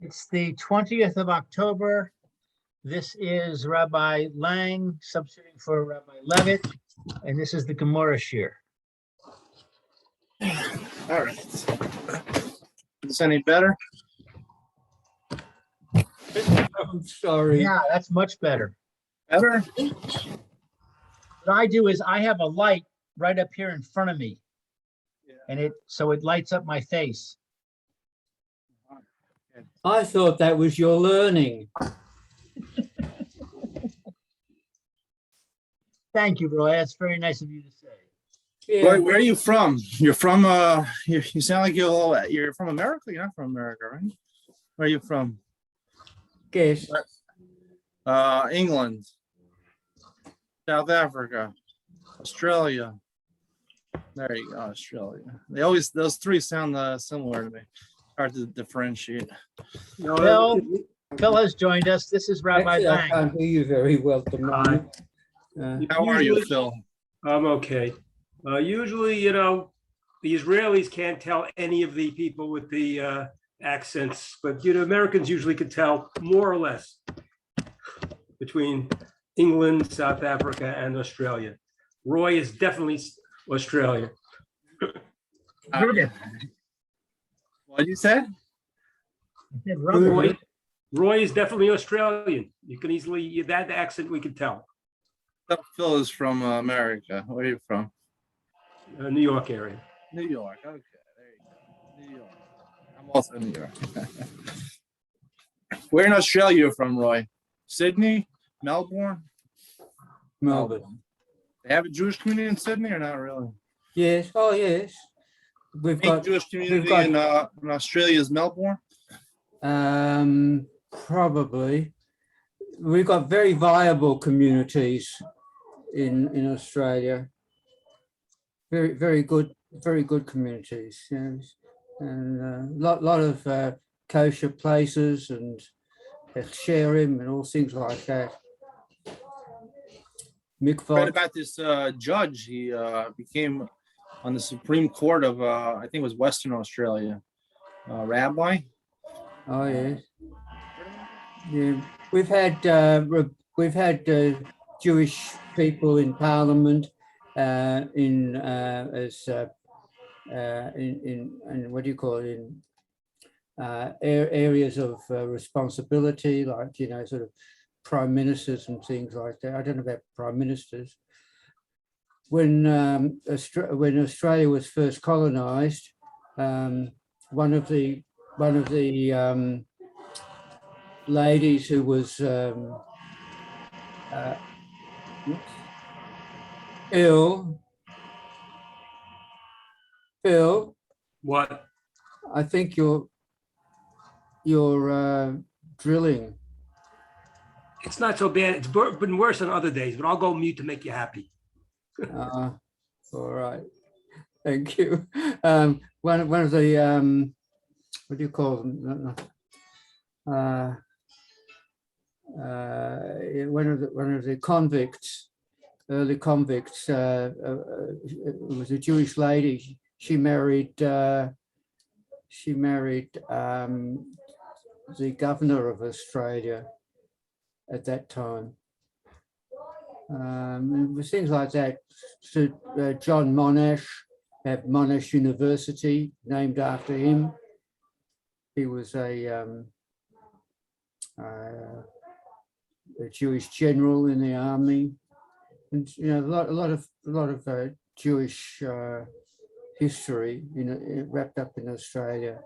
It's the 20th of October. This is Rabbi Lang substituting for Rabbi Levitt, and this is the Gemorrah shir. All right. Is this any better? I'm sorry. Yeah, that's much better. Better? What I do is I have a light right up here in front of me, and it lights up my face. I thought that was your learning. Thank you, Roy. That's very nice of you to say. Yeah. Where are you from? You're from you sound like you're from America. You're not from America, right? Where are you from? Guess. England, South Africa, Australia. There you go, Australia. Those three sound similar to me. Hard to differentiate. Phil has joined us. This is Rabbi Actually, I Lang. can't hear you very well at the moment. How are you, Phil? I'm okay. Usually, the Israelis can't tell any of the people with the accents, but Americans usually can tell more or less between England, South Africa, and Australia. Roy is definitely Australia. What did you say? Roy is definitely Australian. You can easily, that accent we can tell. Phil is from America. Where are you from? New York area. New York. Okay, there you go. New York. I'm also in New York. Where in Australia are you from, Roy? Sydney? Melbourne? Melbourne. They have a Jewish community in Sydney or not really? Yes. Oh, yes. We've Big got Jewish community in Australia's Melbourne? Probably. We've got very viable communities in Australia. Very good communities. Yes. And a lot of kosher places and sharim and all things like that. Read about this judge. He became on the Supreme Court of I think it was Western Australia. Rabbi. Oh yes. Yeah, we've had Jewish people in Parliament in what do you call it, in areas of responsibility, like sort of prime ministers and things like that. I don't know about prime ministers. When Australia was first colonised, one of the ladies who was ill. Phil, What? I think you're drilling. It's not so bad. It's been worse on other days, but I'll go mute to make you happy. All right, thank you. One of the what do you call them? One of the convicts, early convicts, was a Jewish lady. She married the governor of Australia at that time. It was things like that. So, John Monash had Monash University named after him. He was a Jewish general in the army, and a lot of Jewish history, wrapped up in Australia.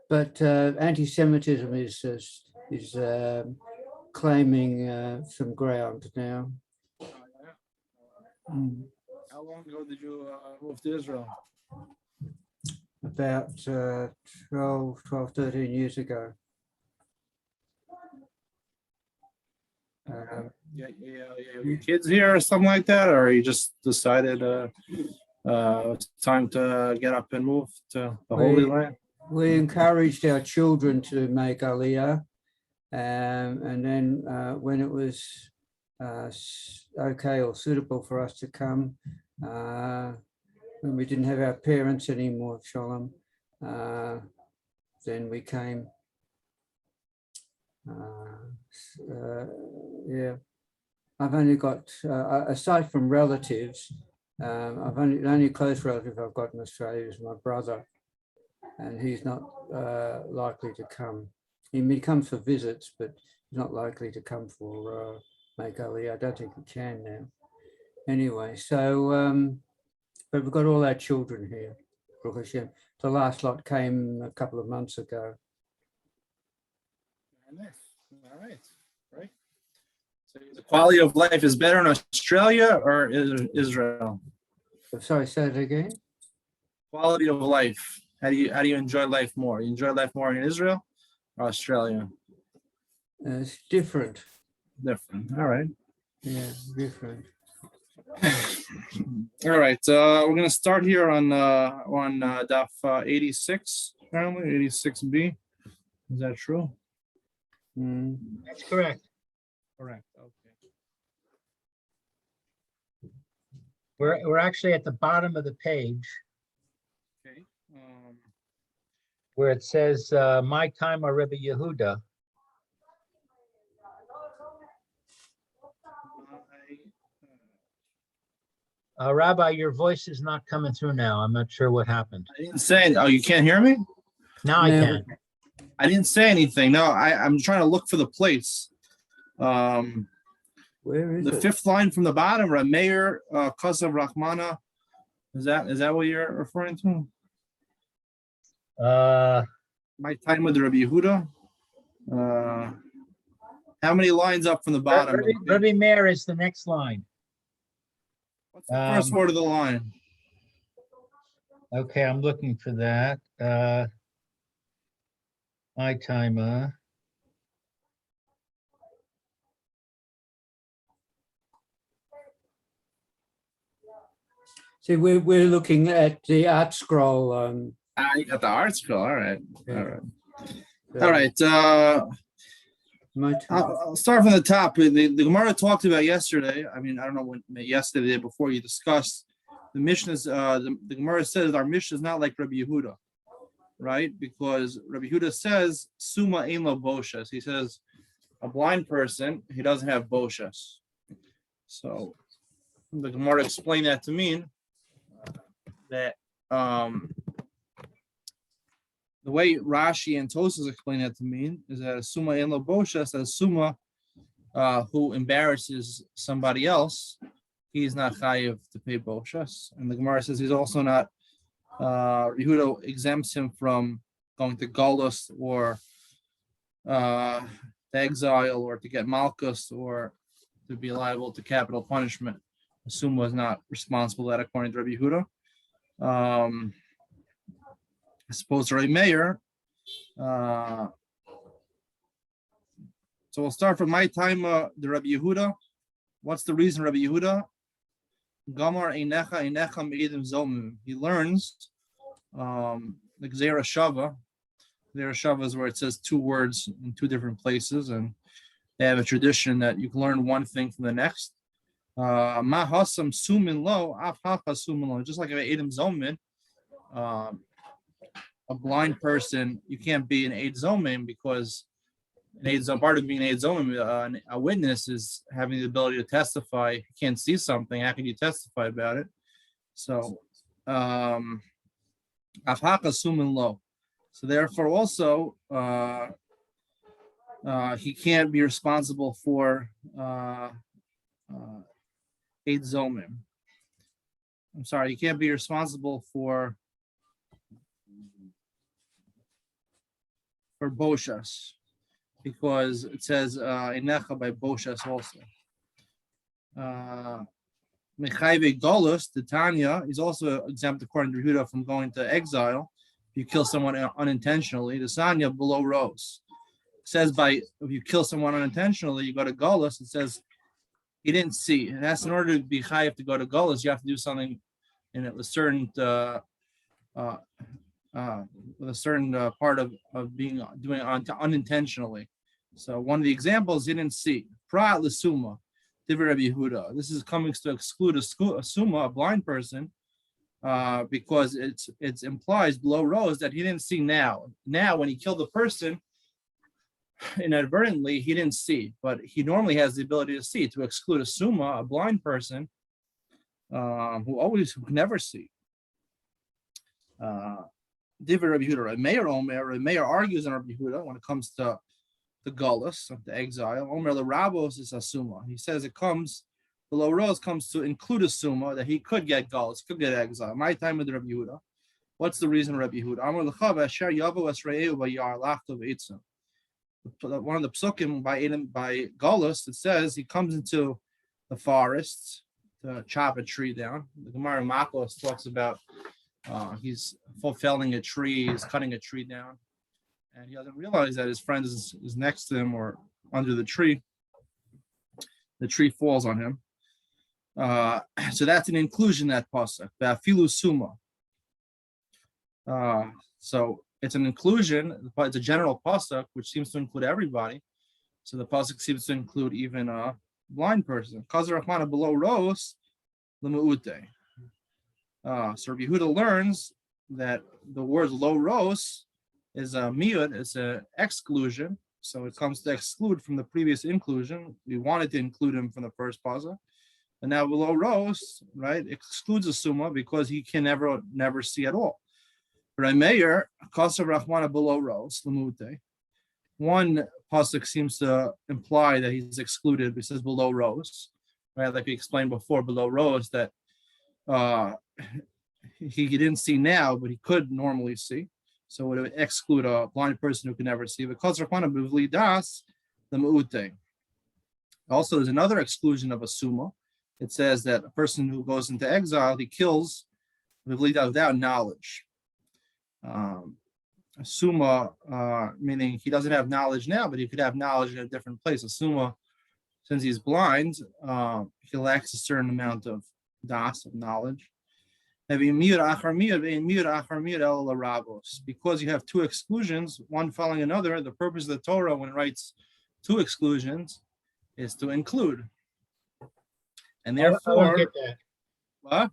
But anti-Semitism is claiming some ground now. How long ago did you move to Israel? About 12, 13 years ago. Your kids here or something like that, or you just decided it's time to get up and move to the Holy Land? We encouraged our children to make Aliyah, and then when it was okay or suitable for us to come, when we didn't have our parents anymore, Shalom, then we came. Yeah, I've only got, aside from relatives, I've only the only close relative I've got in Australia is my brother, and he's not likely to come. He comes for visits, but he's not likely to come for make Aliyah. I don't think he can now. Anyway, so but we've got all our children here. Baruch Hashem. The last lot came a couple of months ago. All right, right. So the quality of life is better in Australia or Israel? Sorry, say it again. Quality of life. How do you enjoy life more? You enjoy life more in Israel or Australia? It's different. Different. All right. Yeah, different. All right. We're gonna start here on daf 86. Apparently 86b. Is that true? Mm. That's correct. Correct. Okay. We're actually at the bottom of the page Okay. where it says, my time or Rebbe Yehuda. Rabbi, your voice is not coming through now. I'm not sure what happened. I didn't say. Oh, you can't hear me? Now I No. can. I didn't say anything. No, I'm trying to look for the place. Where is The it? fifth line from the bottom, Rameir Kasav Rahmana. Is that what you're referring to? My time with Rabbi Yehuda. How many lines up from the bottom? Rebbe Meir is the next line. What's the first word of the line? Okay, I'm looking for that. My time. See, we're looking at the art scroll. You got the art scroll. All right. Yeah. All right. All right. My time. I'll start from the top. The Gemorrah talked about yesterday. I mean, I don't know when yesterday, the day before you discussed the Mishnah's. The Gemorrah says our Mishnah is not like Rabbi Yehuda, right? Because Rabbi Yehuda says Suma ein lo boshas. He says a blind person, he doesn't have boshas. So the Gemorrah explained that to mean that the way Rashi and Tosas explain that to mean is that a summa ein lo boshas, a summa who embarrasses somebody else, he's not chayiv to pay boshas. And the Gemara says he's also not. Yehuda exempts him from going to galus or to exile or to get malchus or to be liable to capital punishment. The summa is not responsible for that according to Rabbi Yehuda. I suppose Rabbi Meir. So we'll start from my time, the Rabbi Yehuda. What's the reason Rabbi Yehuda? Gamar einecha einecha me'idim zomim. He learns the Gzeira Shava. Gzeira Shava is where it says two words in two different places, and they have a tradition that you can learn one thing from the next. Ma hasam sumin lo, af hacha sumin lo. Just like eidim zomin. A blind person, you can't be an Eid Zomim because part of being an Eid Zomim, a witness is having the ability to testify. You can't see something. How can you testify about it? So, Afhaka Sumin Lo. So therefore, also he can't be responsible for Eid Zomim. I'm sorry, he can't be responsible for boshas, because it says inecha by boshas also. Mechayve Golus, the Tanya, is also exempt according to Yehuda from going to exile if you kill someone unintentionally. The Sanya below rows. It says if you kill someone unintentionally, you go to Golus. It says he didn't see. And that's in order to be chayiv to go to Golus, you have to do something in a certain with a certain part of doing unintentionally. So one of the examples he didn't see. Prat l'suma, Divrei Rabbi Yehuda. This is coming to exclude a suma, a blind person, because it implies below rows that he didn't see now. Now, when he killed the person, inadvertently he didn't see, but he normally has the ability to see, to exclude a summa, a blind person, who can never see. Divrei Rabbi Yehuda, Rabbi Meir argues on Rabbi Yehuda when it comes to the gullus, the exile. Omer l'rabos is a summa. He says it comes, below rose comes to include a summa that he could get gullus, could get exile. My time with Rabbi Yehuda. What's the reason, Rabbi Yehuda? Amar l'chav asher yavo esreu v'yar lachto v'etzim. One of the psukim by gullus, it says he comes into the forest to chop a tree down. The Gemara Makos talks about he's felling a tree, he's cutting a tree down, and he doesn't realize that his friend is next to him or under the tree. The tree falls on him. So that's an inclusion, that pasuk. Ba'afilu summa. So it's an inclusion, but it's a general pasuk which seems to include everybody. So the pasuk seems to include even a blind person. Kazar Rahmana below rose l'mu'ute. So Rabbi Yehuda learns that the word low rose is a miyud, it's an exclusion. So it comes to exclude from the previous inclusion. We wanted to include him from the first pasuk. And now below rose, right, excludes a summa because he can never see at all. Rabbi Meir, Kasav Rahmana below rose, l'mute. One pasuk seems to imply that he's excluded. It says below rose, right? Like we explained before, below rose that he didn't see now, but he could normally see. So it would exclude a blind person who can never see. Because Rahmana b'vli das, the mu'ute. Also, there's another exclusion of a summa. It says that a person who goes into exile, he kills without knowledge. A summa, meaning he doesn't have knowledge now, but he could have knowledge in a different place. A summa, since he's blind, he lacks a certain amount of das, of knowledge. Because you have two exclusions, one following another, the purpose of the Torah when it writes two exclusions is to include. And therefore, I don't get that. What?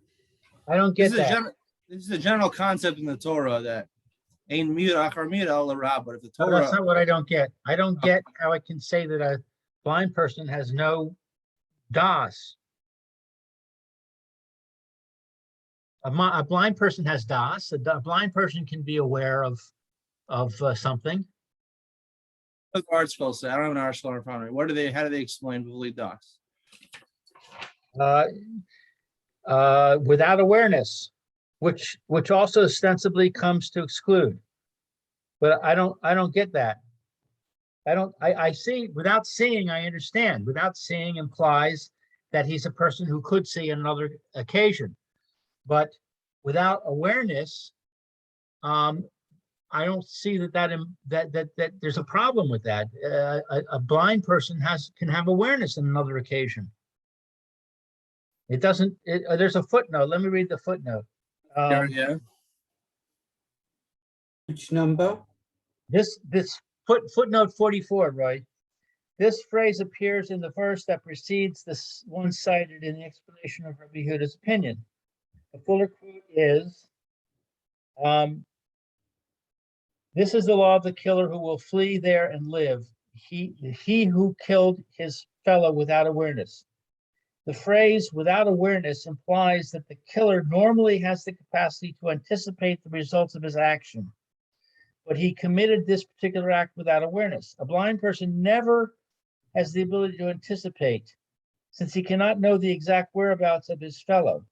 I don't get that. This is a general concept in the Torah that ain't mir achar mir el rab. But if the No, Torah, that's not what I don't get. I don't get how I can say that a blind person has no das. A blind person has das. A blind person can be aware of something. what does article say? I don't have an article in front of me. How do they explain believe das? Without awareness, which also ostensibly comes to exclude. But I don't get that. I see, without seeing, I understand. Without seeing implies that he's a person who could see on another occasion. But without awareness, I don't see that there's a problem with that. A blind person can have awareness on another occasion. It doesn't. There's a footnote. Let me read the footnote. Yeah. Which number? This footnote 44, right? This phrase appears in the verse that precedes this one cited in the explanation of Rabbi Yehuda's opinion. The fuller quote is, "This is the law of the killer who will flee there and live. He who killed his fellow without awareness." The phrase "without awareness" implies that the killer normally has the capacity to anticipate the results of his action, but he committed this particular act without awareness. A blind person never has the ability to anticipate, since he cannot know the exact whereabouts of his fellow.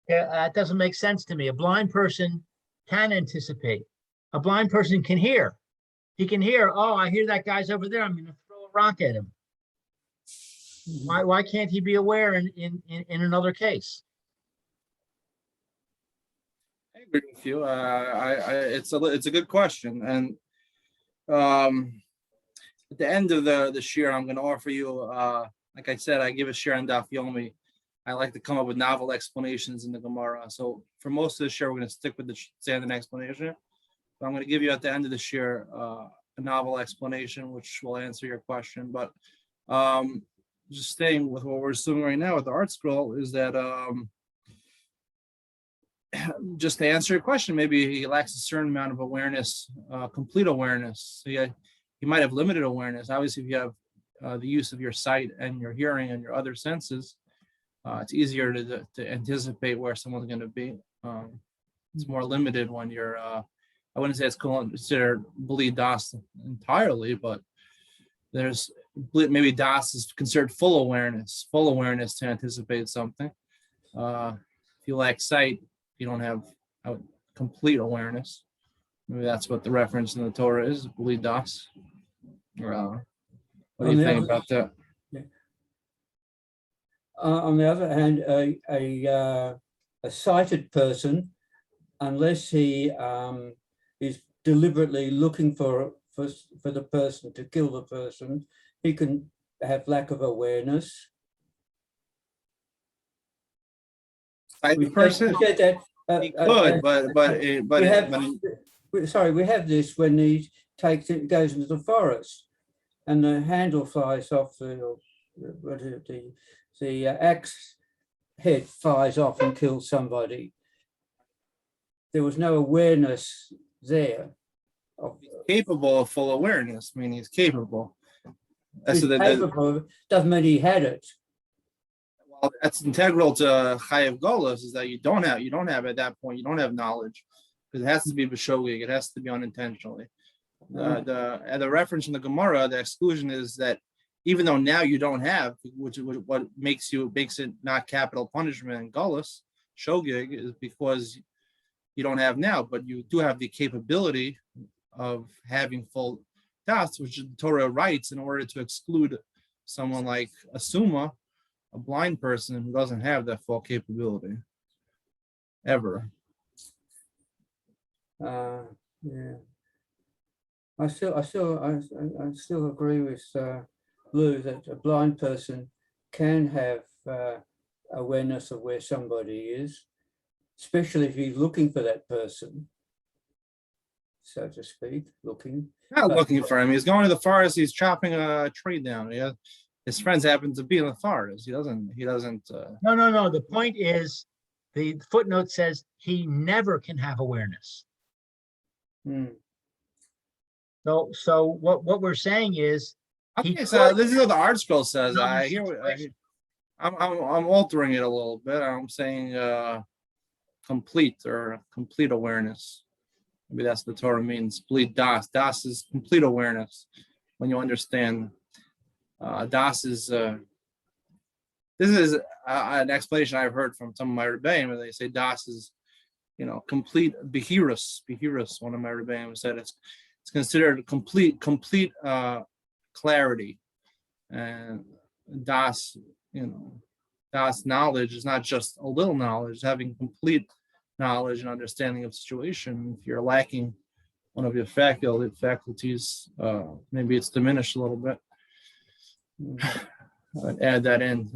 That doesn't make sense to me. A blind person can anticipate. A blind person can hear. He can hear, oh, I hear that guy's over there. I'm going to throw a rock at him. Why can't he be aware in another case? I agree with you. It's a good question, and at the end of the shir, I'm going to offer you, like I said, I give a shir on Daf Yomi. I like to come up with novel explanations in the Gemorrah. So for most of the shir, we're going to stick with the standard explanation. But I'm going to give you at the end of the shir a novel explanation, which will answer your question. But just staying with what we're assuming right now with the art scroll is that just to answer your question, maybe he lacks a certain amount of awareness, complete awareness. So yeah, he might have limited awareness. Obviously, if you have the use of your sight and your hearing and your other senses, it's easier to anticipate where someone's going to be. It's more limited when you're, I wouldn't say it's considered bli das entirely, but there's maybe das is considered full awareness to anticipate something. If you lack sight, you don't have complete awareness. Maybe that's what the reference in the Torah is, bli das. What do you think about that? On the other hand, a sighted person, unless he is deliberately looking for the person to kill the person, he can have lack of awareness. The person, we said that, he could, we have this when he goes into the forest, and the handle flies off the axe head flies off and kills somebody. There was no awareness there. capable of full awareness. I mean, he's capable. Capable doesn't mean he had it. Well, that's integral to Chayav Golos, is that you don't have at that point, you don't have knowledge, because it has to be b'shogeg, it has to be unintentionally. The reference in the Gemorrah, the exclusion is that even though now you don't have, which is what makes it not capital punishment in Golos, shogeg, is because you don't have now, but you do have the capability of having full das, which the Torah writes in order to exclude someone like a summa, a blind person who doesn't have that full capability ever. Yeah, I still agree with Lou that a blind person can have awareness of where somebody is, especially if he's looking for that person, so to speak, looking. Not looking for him. He's going to the forest. He's chopping a tree down. Yeah, his friends happen to be in the forest. He doesn't. No. The point is, the footnote says he never can have awareness. So what we're saying is, Okay, so this is what the art scroll says. I hear. I'm altering it a little bit. I'm saying complete awareness. Maybe that's what the Torah means. Complete das. Das is complete awareness. When you understand, das is. This is an explanation I've heard from some of my rebbeim, where they say das is, complete behirus. Behirus. One of my rebbeim said it's considered complete clarity, and das, das knowledge is not just a little knowledge. Having complete knowledge and understanding of situation. If you're lacking one of your faculties, maybe it's diminished a little bit. I'd add that in.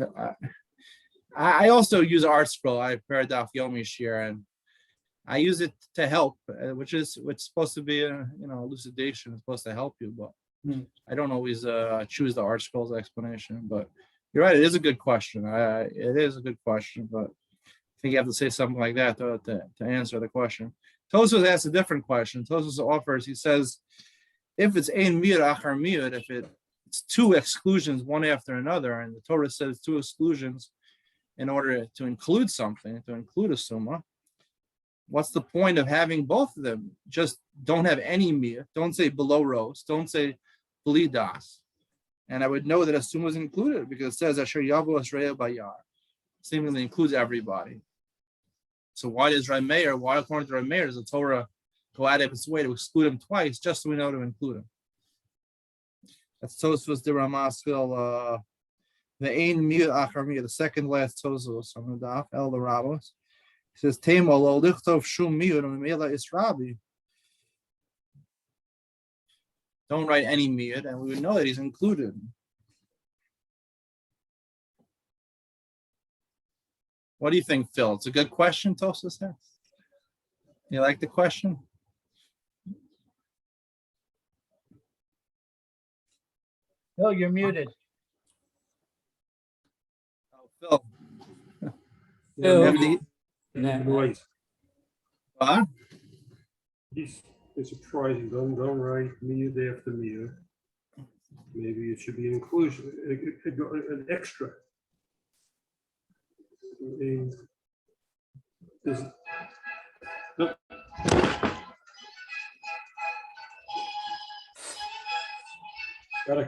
I also use art scroll. I prepared Daf Yomi Shir, and I use it to help, which is supposed to be a elucidation. It's supposed to help you, but I don't always choose the art scroll's explanation. But you're right; it is a good question. It is a good question, but I think you have to say something like that to answer the question. Tosfos asks a different question. Tosfos offers, he says, if it's ein miyud achar miyud, if it's two exclusions one after another, and the Torah says two exclusions in order to include something, to include a summa, what's the point of having both of them? Just don't have any miyud. Don't say below rows. Don't say bli das. And I would know that a summa is included because it says asher yavo asreya bayar. Seemingly includes everybody. So why according to Rav Meir, does the Torah go out of its way to exclude him twice, just so we know to include him? That's Tosfos de Ramaskil, the Ein Miyud Achar Miyud, the second last Tosfos on the Daf, El the Rabbos. He says, Tema lo lichtov shum miyud u'mimela israbi. Don't write any miyud, and we would know that he's included. What do you think, Phil? It's a good question, Tosfos says. You like the question? Phil, you're muted. Oh, Phil. Phil. You have Noise. It's surprising. Don't write miyud after miyud. Maybe it should be an inclusion, an extra. Does- no. Gotta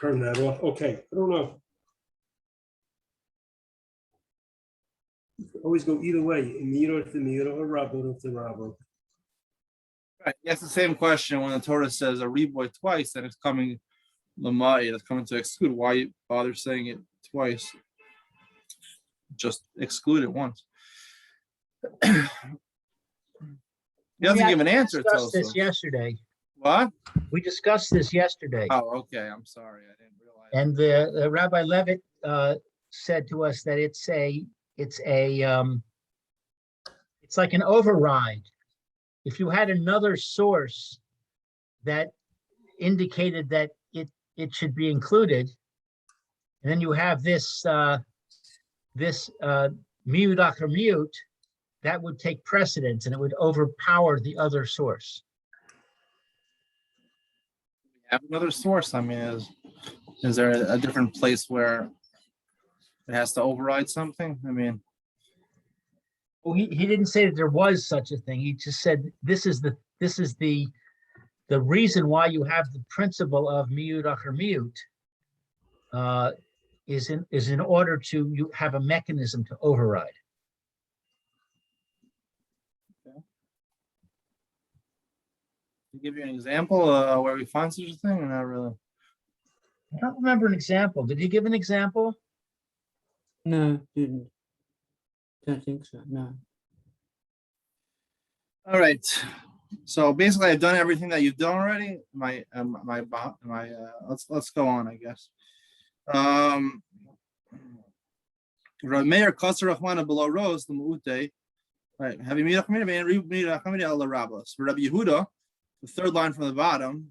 turn that off. Okay, I don't know. Always go either way. Miyud after miyud or rabba after rabba. Right. That's the same question when the Torah says a reboy twice, then it's coming lamai, it's coming to exclude. Why bother saying it twice? Just exclude it once. He doesn't give an answer. We discussed this Tosos. yesterday. What? We discussed this yesterday. Oh, okay. I'm sorry. I didn't realize. And the Rabbi Levitt said to us that it's like an override. If you had another source that indicated that it should be included, and then you have this miyud achar miyut, that would take precedence and it would overpower the other source. Have another source. I mean, is there a different place where it has to override something? I mean, Well, he didn't say that there was such a thing. He just said this is the reason why you have the principle of miyud achar miyut is in order to you have a mechanism to override. to give you an example where we find such a thing, or not really? I don't remember an example. Did he give an example? No, didn't. Don't think so. No. All right. So basically, I've done everything that you've done already. Let's go on, I guess. Rameir Kasser Rachmana below Rose the Mu'ute. Right. Having Mirachmina and Mirachmina al Rabos. Rabbi Yehuda, the third line from the bottom.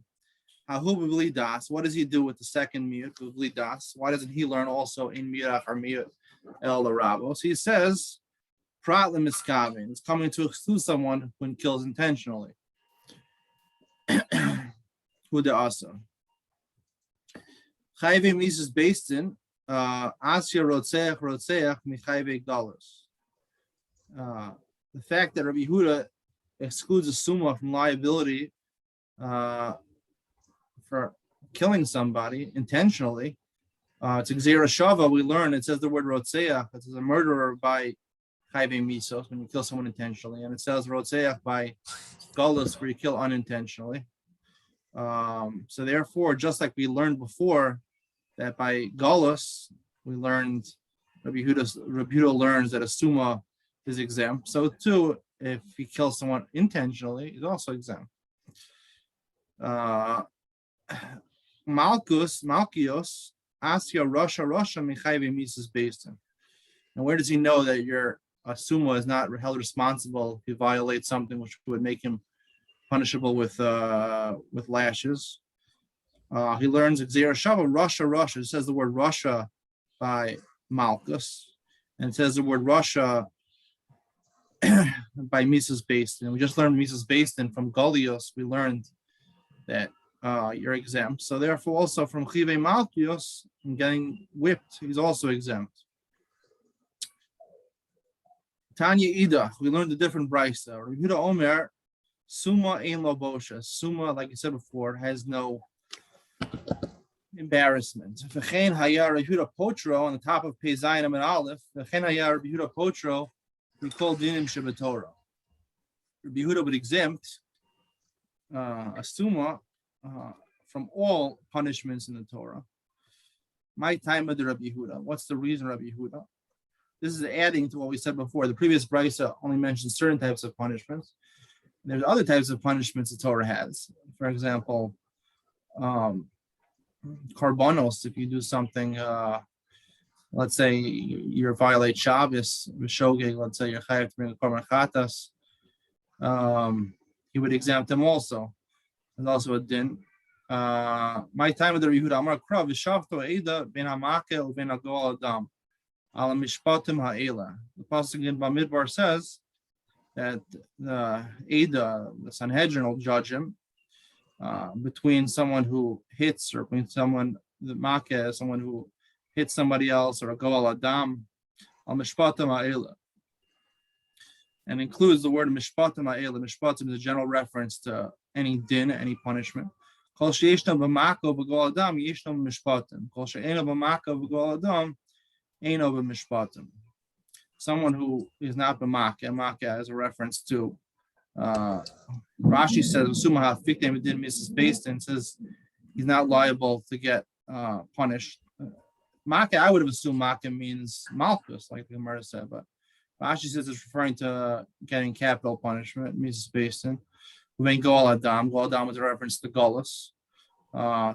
Hahu b'bli das. What does he do with the second miyut b'bli das? Why doesn't he learn also in mirach or miyut el Rabos? He says, prat lemiskavin. It's coming to exclude someone when kills intentionally. Who the asa? Chayve mises based in Asya Rotseach Michayve dollars. The fact that Rabbi Yehuda excludes a summa from liability for killing somebody intentionally, it's Gzeira Shava. We learn it says the word Rotseach. It says a murderer by Chayve misos when you kill someone intentionally, and it says Rotseach by Galus where you kill unintentionally. So therefore, just like we learned before that by Galus, we learned Rabbi Yehuda learns that a summa is exempt. So too, if he kills someone intentionally, he's also exempt. Malkios, Asya, Russia, Michayve Mises based in. And where does he know that your summa is not held responsible if he violates something which would make him punishable with lashes? He learns Gzeira Shava, Russia. It says the word Russia by Malchus, and it says the word Russia by Mises Based. And we just learned Mises Based, and from Golios, we learned that you're exempt. So therefore, also from Chive Malchios and getting whipped, he's also exempt. Tanya Ida, we learned a different brisa. Yehuda Omer, Summa ein lo bosha. Summa, like I said before, has no embarrassment. V'chein haya Yehuda Potro on the top of Pei Zayin and Aleph. V'chein haya Yehuda Potro, we call dinim shebetorah. Rabbi Yehuda would exempt a summa from all punishments in the Torah. My time of the Rabbi Yehuda. What's the reason, Rabbi Yehuda? This is adding to what we said before. The previous brisa only mentioned certain types of punishments. There's other types of punishments the Torah has. For example, karbanos, if you do something, let's say you violate Shabbos, Shogeg, let's say you're chayav to bring a korban chatas, he would exempt them also. There's also a din. My time of the Yehuda Amar Krav Vishavto Eida Ben Hamakel Ben Agol Adam Al Mishpatim Ha'ela. The pasuk in Bamidbar says that the Ada, the Sanhedrin, will judge him between someone who hits or between someone, the Makeh, someone who hits somebody else, or a Goal Adam, al Mishpatim Ha'ela. And includes the word Mishpatim Ha'ela. Mishpatim is a general reference to any din, any punishment. Kol she'yeshno b'mako b'Goal Adam, yeshno b'mishpatim. Kol she'eno b'mako b'Goal Adam, eno b'mishpatim. Someone who is not b'makeh, makeh is a reference to, Rashi says, Sumaha fiktem din Mrs. Bastin says he's not liable to get punished. Makeh, I would have assumed makeh means malchus, like the Gemorrah said, but Rashi says it's referring to getting capital punishment, Mrs. Bastin. When Goal Adam was a reference to Golus.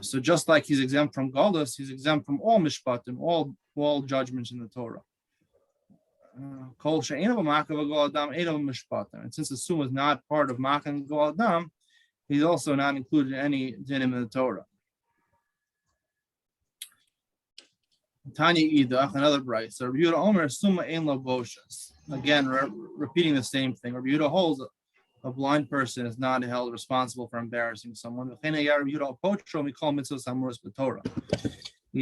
So just like he's exempt from Golus, he's exempt from all mishpatim, all judgments in the Torah. And since the Sum is not part of Makah and Goal Adam, he's also not included in any dinim in the Torah. Tanya Idach, another bright. So Rabbi Yehuda Omer Summa Ein Lo Boshas. Again, repeating the same thing. Rabbi Yehuda holds a blind person is not held responsible for embarrassing someone. He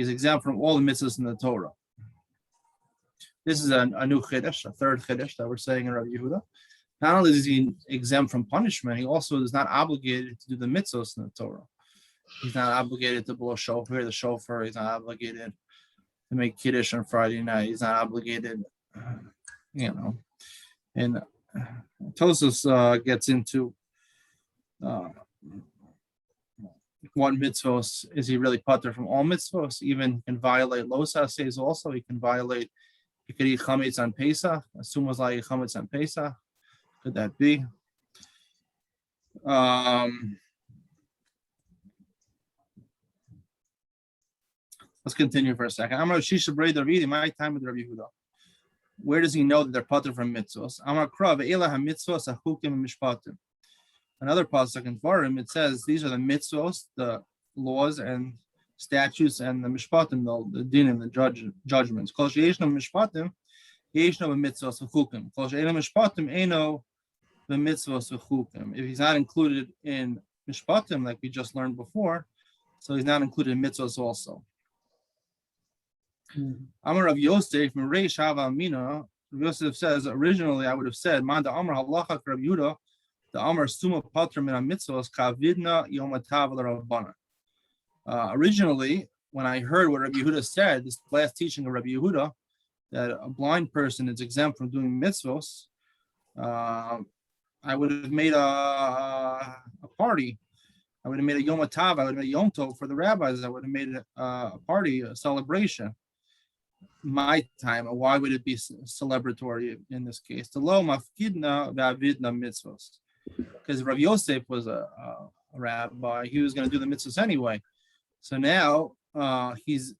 is exempt from all the mitzvahs in the Torah. This is a new chiddush, a third chiddush that we're saying in Rabbi Yehuda. Not only is he exempt from punishment, he also is not obligated to do the mitzvahs in the Torah. He's not obligated to blow shofar, the shofar. He's not obligated to make kiddush on Friday night. He's not obligated, and Tosos gets into what mitzvos is he really pater from all mitzvos. Even can violate Losa says also he can violate. He could eat chametz on Pesach. Assume was like chametz on Pesach. Could that be? Let's continue for a second. I'm Shisha Braid Ravidi. My time with Rabbi Yehuda. Where does he know that they're pater from mitzvos? Amar Krav Elah HaMitzvos HaChukim HaMishpatim. Another pasuk in Dvarim, it says these are the mitzvos, the laws and statutes, and the mishpatim, the din and the judgments. Kol she'yeshno mishpatim, yeshno b'mitzvos v'chukim. Kol she'eno mishpatim, eno b'mitzvos v'chukim. If he's not included in mishpatim, like we just learned before, so he's not included in mitzvos also. Amar Rav Yosef, Merei Shava Amina, Rav Yosef says, originally I would have said, Man da Amar halacha Rav Yehuda, the Amar Suma Patra Min HaMitzvos Kavidna Yom HaTav L'Rabbana. Originally, when I heard what Rabbi Yehuda said, this last teaching of Rabbi Yehuda, that a blind person is exempt from doing mitzvos, I would have made a party. I would have made a Yom HaTav, I would have made a Yom Tov for the rabbis. I would have made a party, a celebration. My time, why would it be celebratory in this case? The lo mafkidna v'avidna mitzvos. Because Rav Yosef was a rabbi, he was going to do the mitzvahs anyway. So now he's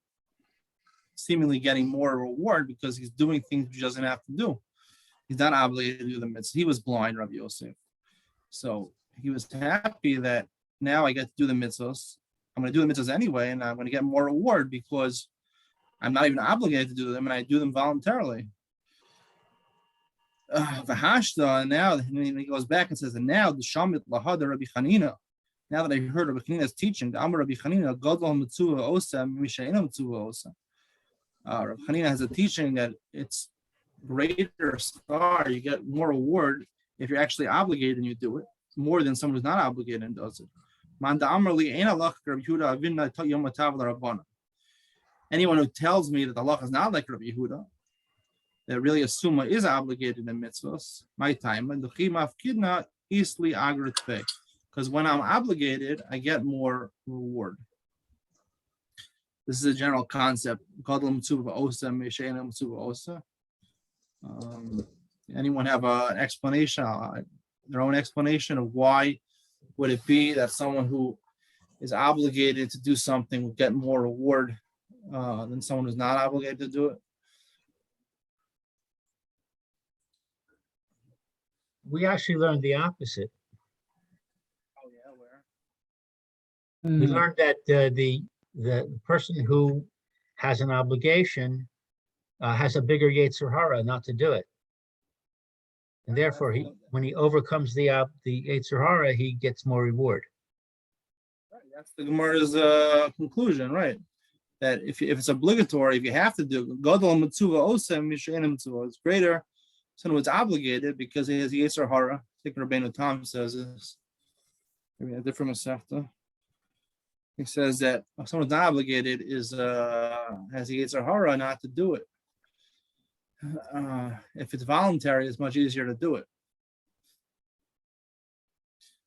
seemingly getting more reward because he's doing things he doesn't have to do. He's not obligated to do the mitzvahs. He was blind, Rav Yosef. So he was happy that now I get to do the mitzvahs. I'm going to do the mitzvahs anyway, and I'm going to get more reward because I'm not even obligated to do them, and I do them voluntarily. V'hashta, now he goes back and says, and now the Shamit Lahada Rabbi Chanina. Now that I heard Rabbi Chanina's teaching, the Amar Rabbi Chanina, Gadol Mitzvah Osa, Mishaina Mitzvah Osa. Rabbi Chanina has a teaching that it's greater star, you get more reward if you're actually obligated and you do it, more than someone who's not obligated and does it. Man da Amar Li Eina Lach Rabbi Yehuda Avinna Yom HaTav L'Rabbana. Anyone who tells me that the law is not like Rabbi Yehuda, that really a summa is obligated in mitzvahs, my time, and the chimaf kidna easily agrit pay. Because when I'm obligated, I get more reward. This is a general concept. Anyone have an explanation, their own explanation of why would it be that someone who is obligated to do something will get more reward than someone who's not obligated to do it? We actually learned the opposite. Oh yeah, where? We learned that the person who has an obligation has a bigger Yetzer Hara not to do it. And therefore, when he overcomes the Yetzer Hara, he gets more reward. Right, that's the Gemara's conclusion, right? That if it's obligatory, if you have to do Gadol Mitzvah Osem Mishayin Mitzvah, it's greater. Someone was obligated because he has Yetzer Hara. I think Rabbeinu Tam says this. Maybe a different Masechta. He says that if someone's not obligated has Yetzer Hara not to do it. If it's voluntary, it's much easier to do it.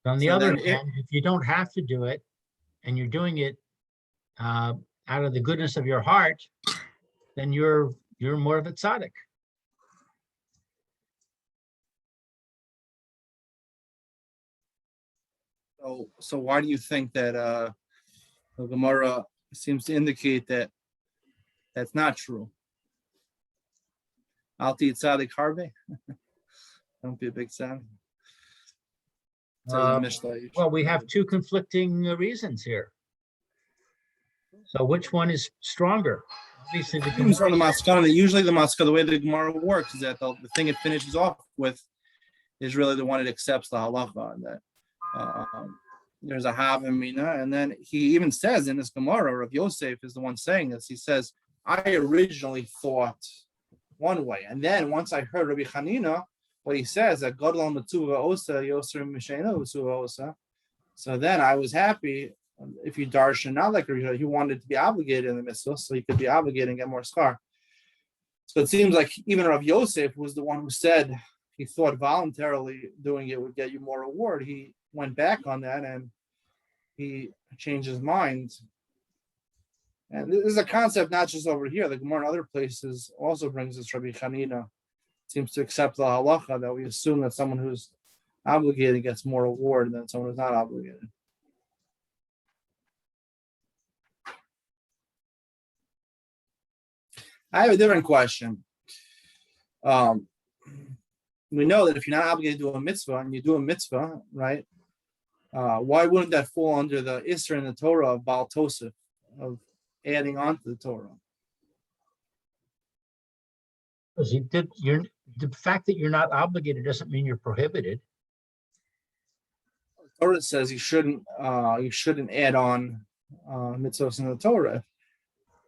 On the So other then hand, if you don't have to do it and you're doing it out of the goodness of your heart, then you're more of a tzaddik. So why do you think that the Gemara seems to indicate that that's not true? Alti tzaddik harbe. Don't be a big tzaddik. Well, we have two conflicting reasons here. So which one is stronger? Obviously, the Usually the Gemara, maskana, the way the Gemara works is that the thing it finishes off with is really the one it accepts the halacha. And that there's a hav and mina, and then he even says in this Gemara, Rav Yosef is the one saying this. He says, "I originally thought one way, and then once I heard Rabbi Chanina, what he says that Gadol Mitzvah Osa Yoser Mishena Mitzvah Osa." So then I was happy. If you darshan not like he wanted to be obligated in the mitzvah, so he could be obligated and get more schar. So it seems like even Rav Yosef was the one who said he thought voluntarily doing it would get you more reward. He went back on that and he changed his mind. And this is a concept not just over here. The Gemara in other places also brings this. Rabbi Chanina seems to accept the halacha that we assume that someone who's obligated gets more reward than someone who's not obligated. I have a different question. We know that if you're not obligated to do a mitzvah and you do a mitzvah, right? Why wouldn't that fall under the Isra in the Torah of Baal Tosef, of adding on to the Torah? because the fact that you're not obligated doesn't mean you're prohibited. The Torah says you shouldn't add on mitzvahs in the Torah.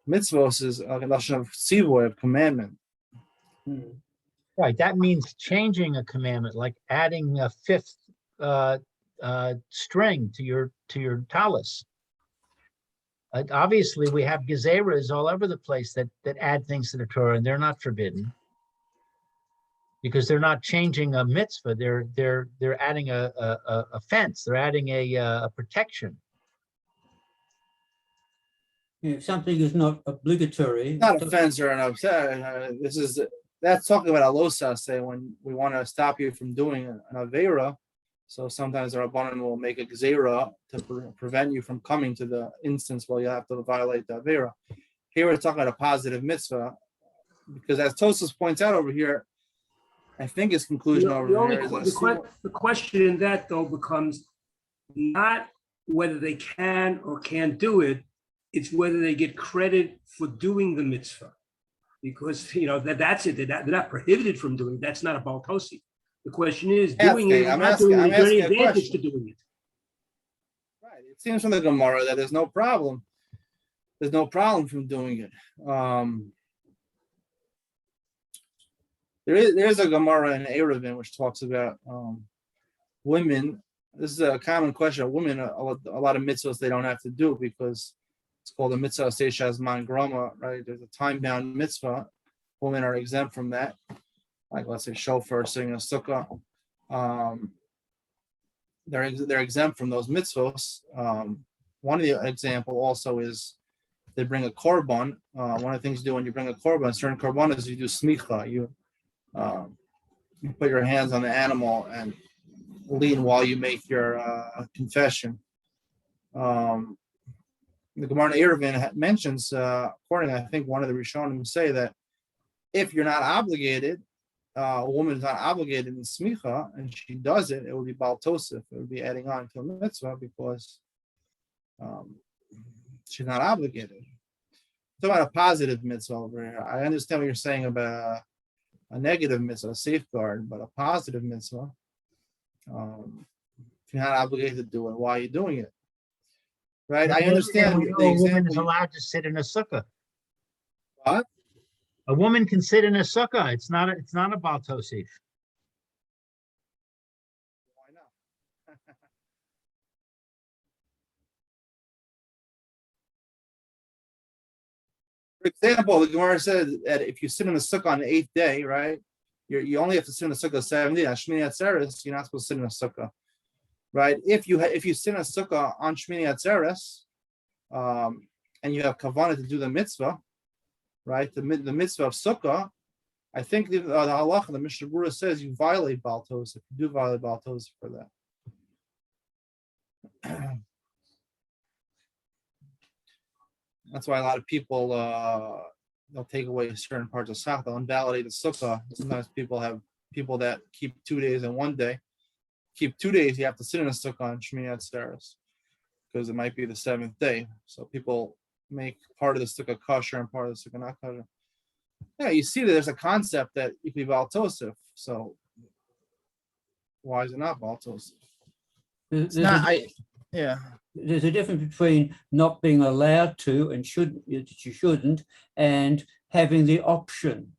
Mitzvahs is a notion of tzivoy, of commandment. Right, that means changing a commandment, like adding a fifth string to your talus. Obviously, we have gezeras all over the place that add things to the Torah, and they're not forbidden because they're not changing a mitzvah. They're adding a fence. They're adding a protection. Yeah, if something is not obligatory. Not a fence or an upset. That's talking about alosa, say when we want to stop you from doing an avera. So sometimes the Rabbanan will make a gzeira to prevent you from coming to the instance where you have to violate the avera. Here we're talking about a positive mitzvah, because as Tosas points out over here, I think his conclusion over here is the question in that though becomes not whether they can or can't do it, it's whether they get credit for doing the mitzvah. Because that's it. They're not prohibited from doing it. That's not a baltosi. The question is doing it. I'm not doing it. Is there any asking a advantage question. to doing it? Right. It seems from the Gemara that there's no problem. There's no problem from doing it. There is a Gemara in Eruvin which talks about women. This is a common question. Women, a lot of mitzvahs they don't have to do because it's called a mitzvah seishas man grama, right? There's a time-bound mitzvah. Women are exempt from that. Like let's say shofar, singing a sukkah. They're exempt from those mitzvahs. One of the example also is they bring a korban. One of the things you do when you bring a korban, certain korban is you do smicha. You put your hands on the animal and lean while you make your confession. The Gemara in Eruvin mentions, according to I think one of the Rishonim say that if you're not obligated, a woman is not obligated in smicha and she does it, it would be Baal Tosef. It would be adding on to a mitzvah because she's not obligated. Talking about a positive mitzvah over here. I understand what you're saying about negative mitzvah, a safeguard, but a positive mitzvah. If you're not obligated to do it, why are you doing it? Right? I understand We know the a woman example. is allowed to sit in a sukkah. What? A woman can sit in a sukkah. It's not a Baal Tosif. Why not? For example, the Gemara said that if you sit in the sukkah on the 8th day, right, you only have to sit in the sukkah 7 days. On Shmini Atzeres, you're not supposed to sit in a sukkah, right? If you sit in a sukkah on Shmini Atzeres, and you have kavanah to do the mitzvah, right? The mitzvah of sukkah, I think the halacha, the Mishnah Berurah says you violate Baal Tosef. You do violate Baal Tosef for that. That's why a lot of people they'll take away certain parts of Sach, they'll invalidate the sukkah. Sometimes people have people that keep 2 days and 1 day. Keep 2 days, you have to sit in a sukkah on Shmini Atzeres because it might be the 7th day. So people make part of the sukkah kosher and part of the sukkah not kosher. Yeah, you see that there's a concept that you can be Baal Tosef. So why is it not Baal Tosef? It's not. Yeah. There's a difference between not being allowed to and that you shouldn't, and having the option.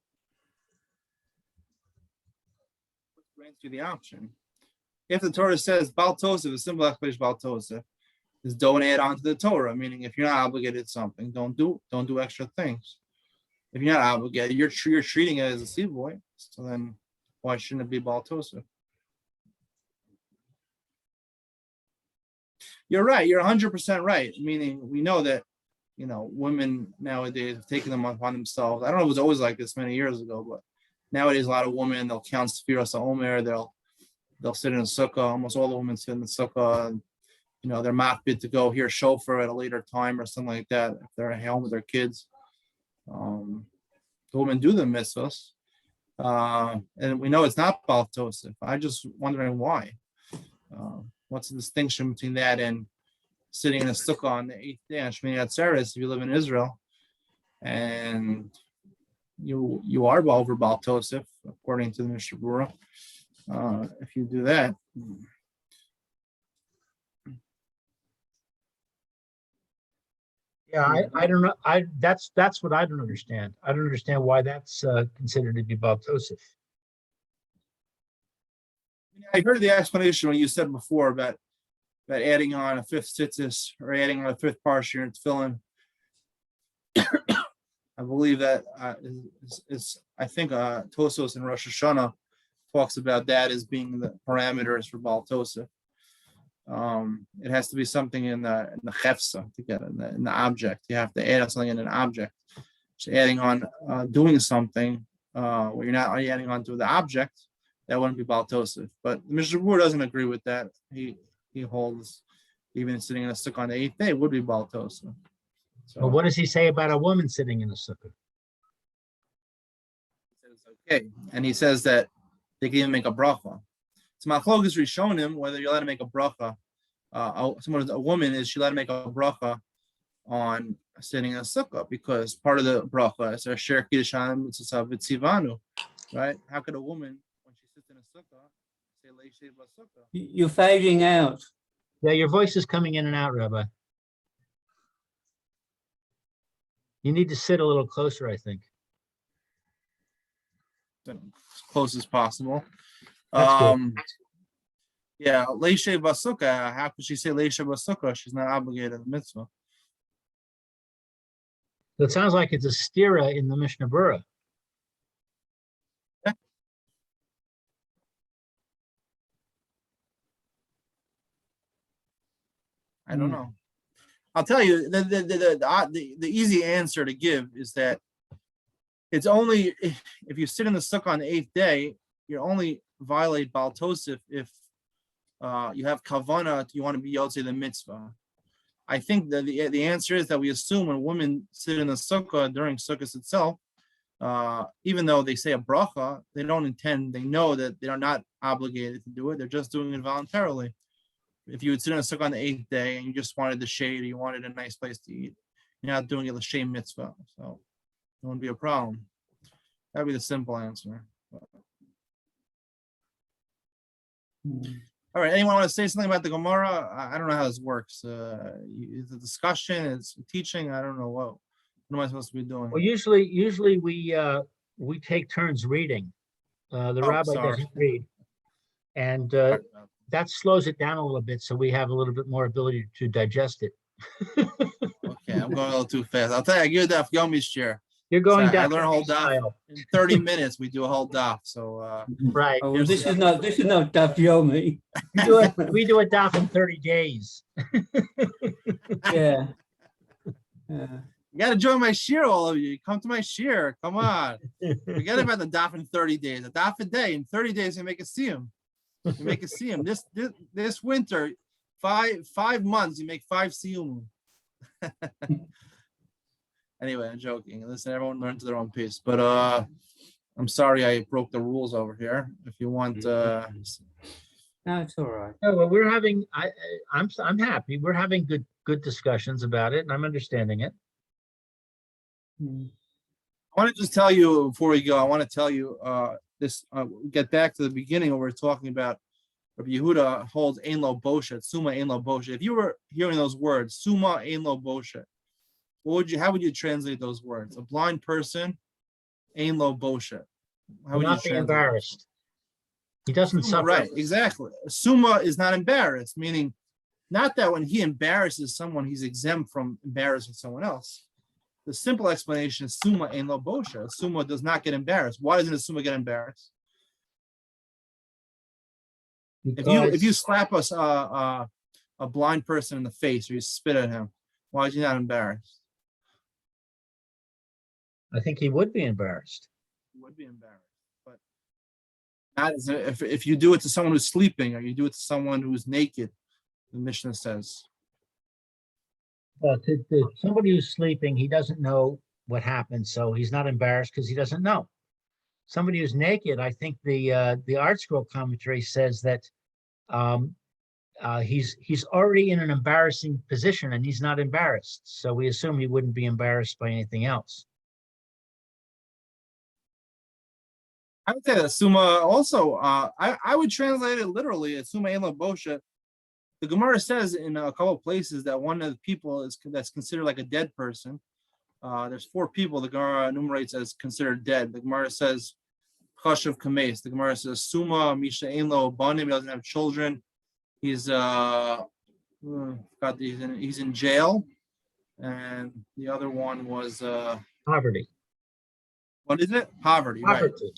What grants you the option? If the Torah says Baal Tosef, a simple explanation Baal Tosef is don't add on to the Torah, meaning if you're not obligated to something, don't do extra things. If you're not obligated, you're treating it as a seed boy. So then why shouldn't it be Baal Tosef? You're right. You're 100% right. Meaning we know that, women nowadays have taken them upon themselves. I don't know if it was always like this many years ago, but nowadays a lot of women, they'll count Sfiras HaOmer, they'll sit in a sukkah. Almost all the women sit in the sukkah, and they're makbid to go hear shofar at a later time or something like that if they're at home with their kids. The women do the mitzvahs, and we know it's not Baal Tosef. I'm just wondering why. What's the distinction between that and sitting in a sukkah on the 8th day on Shmini Atzeres if you live in Israel, and you are over Baal Tosef according to the Mishnah Berurah. If you do that. Yeah, I don't know. That's what I don't understand. I don't understand why that's considered to be Baal Tosef. I heard the explanation when you said before about adding on a 5th tzitzis or adding on a 5th parsha and tefillin. I believe that is I think Tosos and Rosh Hashanah talks about that as being the parameters for Baal Tosef. It has to be something in the chefsa to get in the object. You have to add something in an object. So adding on doing something where you're not adding on to the object, that wouldn't be Baal Tosef. But the Mishnah Berurah doesn't agree with that. He holds even sitting in a sukkah on the 8th day would be Baal Tosef. So But what does he say about a woman sitting in a sukkah? it's okay, and he says that they can even make a bracha. So Machlokas Rishonim, whether you're allowed to make a bracha, a woman, is she allowed to make a bracha on sitting in a sukkah, because part of the bracha is Asher Kiddushan Mitzvah V'Tzivanu, right? How could a woman, when she sits in a sukkah, say Leishay B'Sukkah? You're fading out. Yeah, your voice is coming in and out, Rabbi. You need to sit a little closer, I think. As close as possible. That's good. Yeah, Leishay B'Sukkah. How could she say Leishay B'Sukkah? She's not obligated to the mitzvah. So it sounds like it's a stira in the Mishnah Berurah. I don't know. I'll tell you the easy answer to give is that it's only if you sit in the sukkah on the 8th day, you only violate Baal Tosef if you have kavanah, you want to be yotzei the mitzvah. I think that the answer is that we assume when women sit in the sukkah during sukkah itself, even though they say a bracha, they don't intend, they know that they are not obligated to do it. They're just doing it voluntarily. If you would sit in a sukkah on the 8th day and you just wanted the shade or you wanted a nice place to eat, you're not doing it l'shem mitzvah. So it wouldn't be a problem. That'd be the simple answer. All right. Anyone want to say something about the Gemara? I don't know how this works. It's a discussion. It's teaching. I don't know what am I supposed to be doing. Well, usually we take turns reading. The Oh, rabbi sorry. doesn't read. And that slows it down a little bit, so we have a little bit more ability to digest it. Okay, I'm going a little too fast. I'll tell you, I give Daf Yomi's share. You're going I down learn a whole daf style. in 30 minutes. We do a whole daf. So Right. Oh, Here's this the- is not Daf Yomi. We do a DAF in 30 days. Yeah. you got to join my share, all of you. Come to my share. Come on. Forget about the daf in 30 days. A daf a day in 30 days, you make a siyum. You make a siyum. This winter, five months, you make 5 siyum. Anyway, I'm joking. Listen, everyone learn to their own pace. But I'm sorry I broke the rules over here. If you want, No, it's all right. No, well, we're having, I'm happy. We're having good discussions about it, and I'm understanding it. Mm. I want to just tell you before we go. I want to tell you this. Get back to the beginning where we're talking about Rabbi Yehuda holds ein lo boshet, summa ein lo boshet. If you were hearing those words, summa ein lo boshet, how would you translate those words? A blind person, ein lo boshet. How would you Not be translate? embarrassed. He doesn't Summa, suffer. right, exactly. Summa is not embarrassed, meaning not that when he embarrasses someone, he's exempt from embarrassing someone else. The simple explanation is summa ein lo boshet. Summa does not get embarrassed. Why doesn't a summa get embarrassed? If you slap a blind person in the face or you spit at him, why is he not embarrassed? I think he would be embarrassed. He would be embarrassed, but not as if you do it to someone who's sleeping or you do it to someone who's naked. The Mishnah says. But to somebody who's sleeping, he doesn't know what happened, so he's not embarrassed because he doesn't know. Somebody who's naked, I think the Art Scroll commentary says that he's already in an embarrassing position and he's not embarrassed. So we assume he wouldn't be embarrassed by anything else. I would say that summa also. I would translate it literally as summa ein lo boshet. The Gemara says in a couple of places that one of the people that's considered like a dead person. There's 4 people the Gemara enumerates as considered dead. The Gemara says chashav kames. The Gemara says summa misha ein lo banim. He doesn't have children. He's he's in jail, and the other one was Poverty. what is it? Poverty, right? Poverty.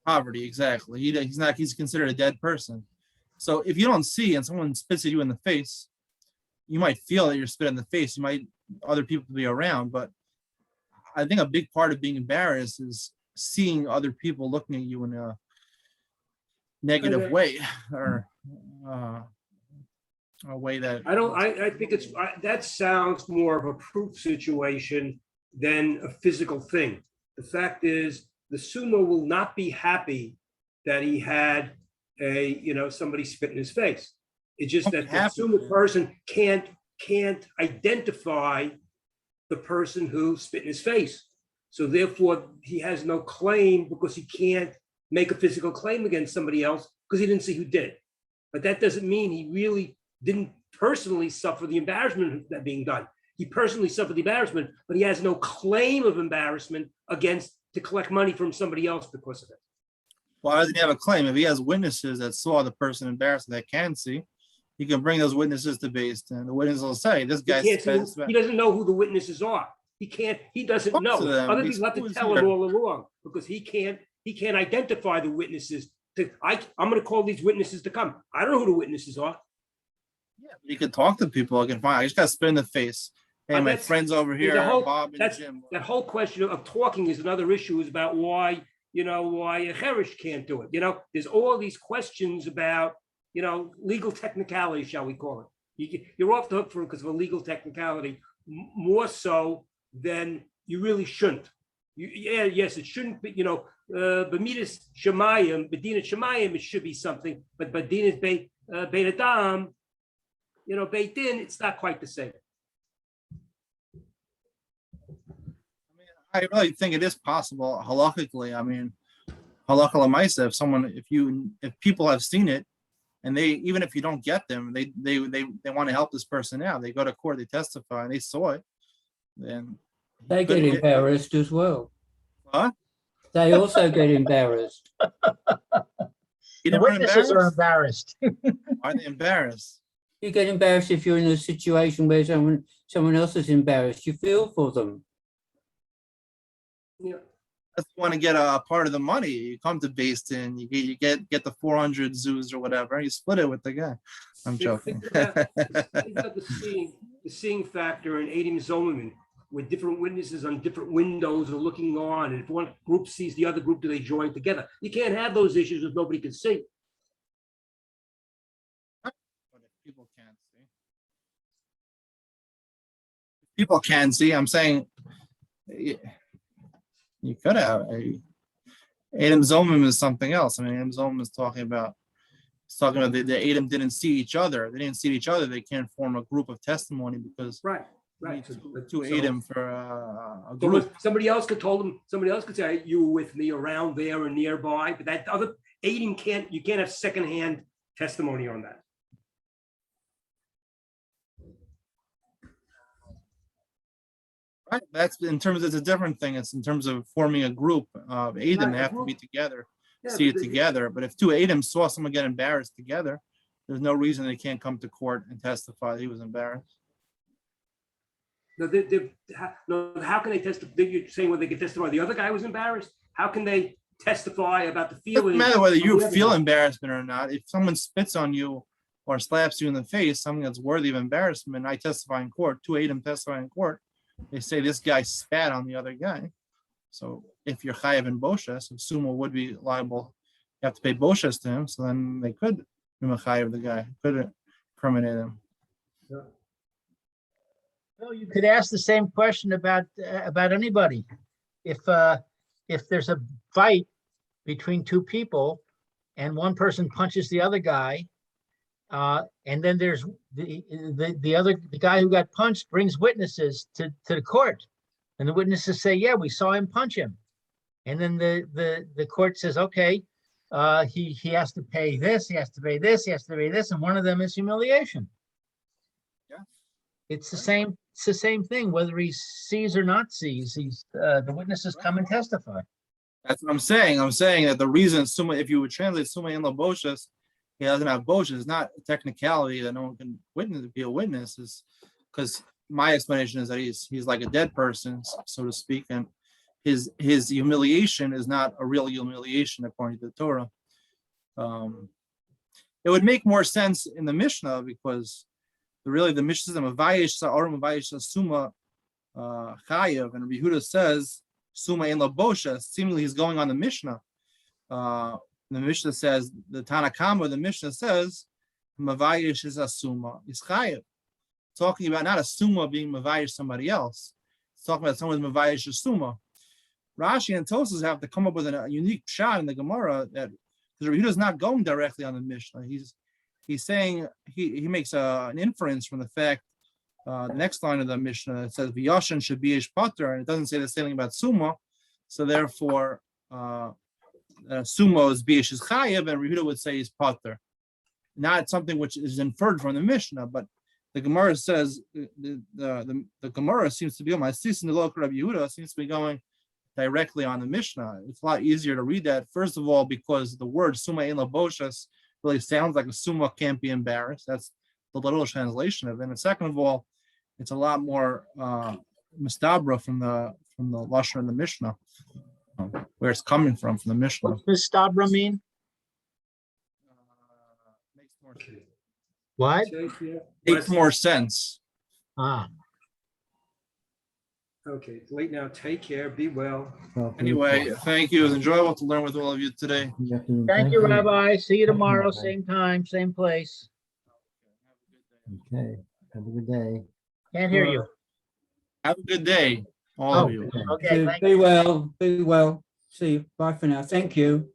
Poverty, exactly. He's considered a dead person. So if you don't see and someone spits at you in the face, you might feel that you're spit in the face. You might other people be around, but I think a big part of being embarrassed is seeing other people looking at you in a negative way or a way that I think that sounds more of a proof situation than a physical thing. The fact is, the sumo will not be happy that he had somebody spit in his face. It's just that the sumo person can't identify the person who spit in his face. So therefore, he has no claim because he can't make a physical claim against somebody else because he didn't see who did it. But that doesn't mean he really didn't personally suffer the embarrassment of that being done. He personally suffered the embarrassment, but he has no claim of embarrassment to collect money from somebody else because of it. Why doesn't he have a claim? If he has witnesses that saw the person embarrassed that can see, he can bring those witnesses to base, and the witness will say, "This guy." He doesn't know who the witnesses are. He doesn't know. Other people have to tell him all along because he can't identify the witnesses. I'm going to call these witnesses to come. I don't know who the witnesses are. Yeah, but you can talk to people. I just got spit in the face. Hey, my friends over here, Bob and Jim. That whole question of talking is another issue. Is about why a cherish can't do it. There's all these questions about legal technicality, shall we call it? You're off the hook for it because of a legal technicality, more so than you really shouldn't. Yes, it shouldn't be. B'midas shemayim, b'dinat shemayim, it should be something, but b'dinat beit adam, beit din, it's not quite the same. I really think it is possible halakhically. I mean, halakha l'maisa, if people have seen it, and they, even if you don't get them, they want to help this person out. They go to court, they testify, and they saw it. Then They get embarrassed as well. Huh? They also get embarrassed. You The never witnesses are embarrassed. Why are they embarrassed? You get embarrassed if you're in a situation where someone else is embarrassed. You feel for them. Yeah. If you want to get a part of the money, you come to Basin, you get the 400 zoos or whatever, you split it with the guy. I'm joking. Think about the seeing factor in Adim Zomerman, where different witnesses on different windows are looking on, and if one group sees the other group, do they join together? You can't have those issues if nobody can see. But if people can't see. People can see. I'm saying you could have. Adam Zolman is something else. I mean, Adam Zolman is talking about the Adam didn't see each other. They didn't see each other. They can't form a group of testimony because Right. to Adam for a group. Somebody else could told them. Somebody else could say you were with me around there or nearby. But that other Adam can't. You can't have secondhand testimony on that. Right. That's in terms of, it's a different thing. It's in terms of forming a group of Adam. They have to be together, see it together. But if two Adam saw someone get embarrassed together, there's no reason they can't come to court and testify that he was embarrassed. No, how can they testify? You're saying when they can testify, the other guy was embarrassed. How can they testify about the It feeling? doesn't matter whether you feel embarrassment or not. If someone spits on you or slaps you in the face, something that's worthy of embarrassment, I testify in court. Two Adam testify in court. They say this guy spat on the other guy. So if you're chayav in boshes, if sumo would be liable, you have to pay boshes to him. So then they could be chayav the guy, could incriminate him. Well, you could ask the same question about anybody. If there's a fight between two people and one person punches the other guy, and then there's the guy who got punched brings witnesses to the court, and the witnesses say, yeah, we saw him punch him. And then the court says, okay, he has to pay this, he has to pay this, he has to pay this, and one of them is humiliation. Yeah. It's the same thing, whether he sees or not sees, the witnesses come and testify. That's what I'm saying. I'm saying that the reason summa, if you would translate summa in la boshes, he doesn't have boshes, it's not a technicality that no one can be a witness, is because my explanation is that he's like a dead person, so to speak, and his humiliation is not a real humiliation according to the Torah. It would make more sense in the Mishnah because the Mishnah says Mavayish Sa'or Mavayish Summa Chayev, and Rabbi Yehuda says Summa in la bosha. Seemingly he's going on the Mishnah. The Mishnah says, the Tanakama, the Mishnah says, Mavayish is a summa, is chayev. Talking about not a summa being Mavayish somebody else. It's talking about someone's Mavayish a summa. Rashi and Tosas have to come up with a unique shot in the Gemorrah that because Rabbi Yehuda is not going directly on the Mishnah. He's saying he makes an inference from the fact the next line of the Mishnah, it says V'yashan should be ish pater, and it doesn't say the same thing about summa. So therefore sumo is bish is chayev, and Rehuda would say is pater. Not something which is inferred from the Mishnah, but the Gemara says the Gemara seems to be on my sis in the local Rabbi Yehuda seems to be going directly on the Mishnah. It's a lot easier to read that. First of all, because the word summa in la boshas really sounds like a summa can't be embarrassed. That's the literal translation of it. And second of all, it's a lot more mistabra from the lashon in the Mishnah. Where it's coming from the Mishnah. What's mistabra mean? Makes more sense. What? Makes more sense. Ah. Okay, it's late now. Take care. Be well. Anyway, thank you. It was enjoyable to learn with all of you today. Thank you, Rabbi. See you tomorrow, same time, same place. Okay, have a good day. Can't hear you. Have a good day, all of you. Okay, thank Be well. See you. Bye for now. Thank you.